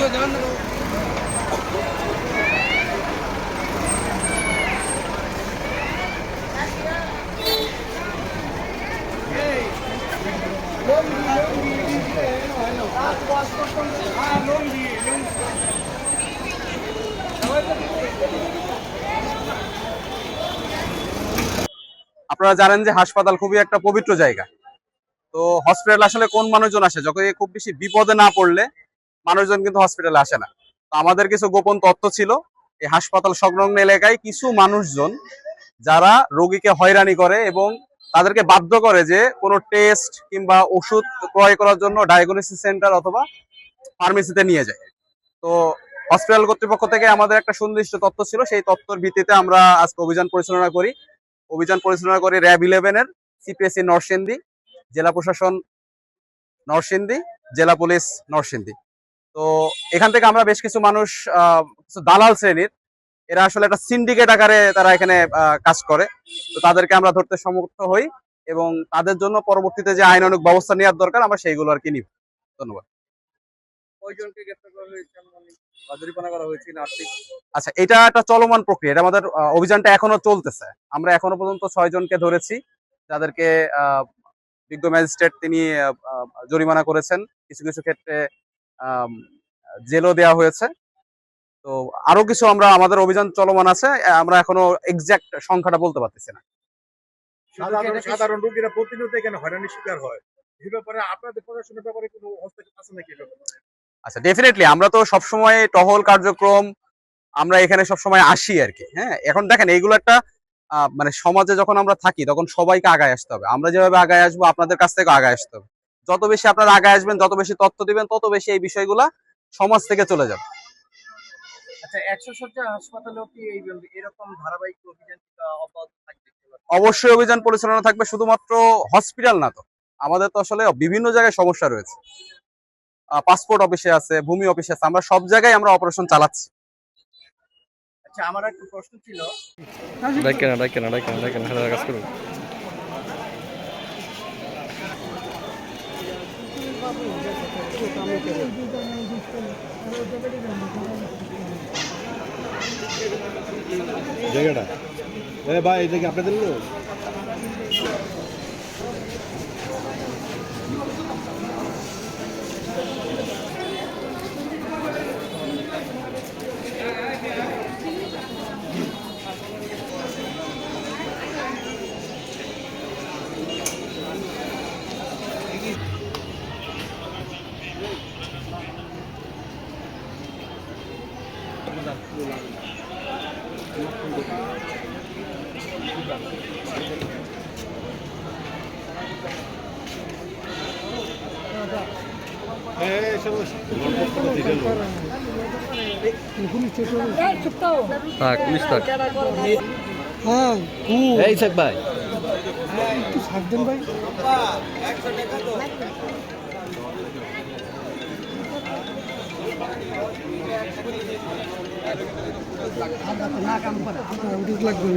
আপনারা জানেন যে হাসপাতাল খুবই একটা পবিত্র জায়গা। তো হসপিটাল আসলে কোন মানুষজন আসে, যখন খুব বেশি বিপদে না পড়লে মানুষজন কিন্তু হসপিটালে আসে না। তো আমাদের কিছু গোপন তথ্য ছিল, এই হাসপাতাল সংলগ্ন এলাকায় কিছু মানুষজন যারা রোগীকে হয়রানি করে এবং তাদেরকে বাধ্য করে যে কোনো টেস্ট কিংবা ওষুধ ক্রয় করার জন্য ডায়াগনোসিস সেন্টার অথবা ফার্মেসিতে নিয়ে যায়। তো হসপিটাল কর্তৃপক্ষ থেকে আমাদের একটা সুনির্দিষ্ট তথ্য ছিল, সেই তথ্যের ভিত্তিতে আমরা আজকে অভিযান পরিচালনা করি। র্যাব 11-এর সিপিএসসি নরসিংদী, জেলা প্রশাসন নরসিংদী, জেলা পুলিশ নরসিংদী। তো এখান থেকে আমরা বেশ কিছু মানুষ, কিছু দালাল শ্রেণীর, এরা আসলে একটা সিন্ডিকেট আকারে তারা এখানে কাজ করে। তো তাদেরকে আমরা ধরতে সমর্থ হই এবং তাদের জন্য পরবর্তীতে যে আইনানুগ ব্যবস্থা নেওয়ার দরকার আমরা সেইগুলো আর কি নিব। ধন্যবাদ। আচ্ছা, এটা একটা চলমান প্রক্রিয়া, এটা আমাদের অভিযানটা এখনো চলতেছে। আমরা এখনো পর্যন্ত 6 জনকে ধরেছি, যাদেরকে বিজ্ঞ ম্যাজিস্ট্রেট তিনি জরিমানা করেছেন, কিছু কিছু ক্ষেত্রে জেলও দেওয়া হয়েছে। তো আরো কিছু আমাদের অভিযান চলমান আছে, আমরা এখনো এক্সাক্ট সংখ্যাটা বলতে পারতেছি না। সাধারণ রোগীরা প্রতিনিয়ত এখানে হয়রানির শিকার হয়, এই ব্যাপারে আপনাদের প্রশাসনের ব্যাপারে কোনো হস্তক্ষেপ আছে নাকি? আচ্ছা, ডেফিনেটলি আমরা তো সবসময় টহল কার্যক্রম, আমরা এখানে সবসময় আসি আর কি। হ্যাঁ, এখন দেখেন এইগুলো একটা মানে সমাজে যখন আমরা থাকি তখন সবাইকে আগায় আসতে হবে। আমরা যেভাবে আগায় আসবো আপনাদের কাছ থেকে আগায় আসতে হবে। যত বেশি আপনারা আগায় আসবেন, যত বেশি তথ্য দিবেন, তত বেশি এই বিষয়গুলা সমাজ থেকে চলে যাবে। আচ্ছা, 100 শয্যা হাসপাতালেও কি এরকম ধারাবাহিক অভিযান অব্যাহত থাকবে? অবশ্যই অভিযান পরিচালনা থাকবে, শুধুমাত্র হসপিটাল না তো, আমাদের তো আসলে বিভিন্ন জায়গায় সমস্যা রয়েছে। পাসপোর্ট অফিসে আছে, ভূমি অফিসে আছে, আমরা সব জায়গায় আমরা অপারেশন চালাচ্ছি। আচ্ছা, আমার একটা প্রশ্ন ছিল, কাজ করুন। জায়গাটা ভাই, এটা কি আপনাদের লোক? ভাই একটু ছাড় দেন ভাই। লাগবে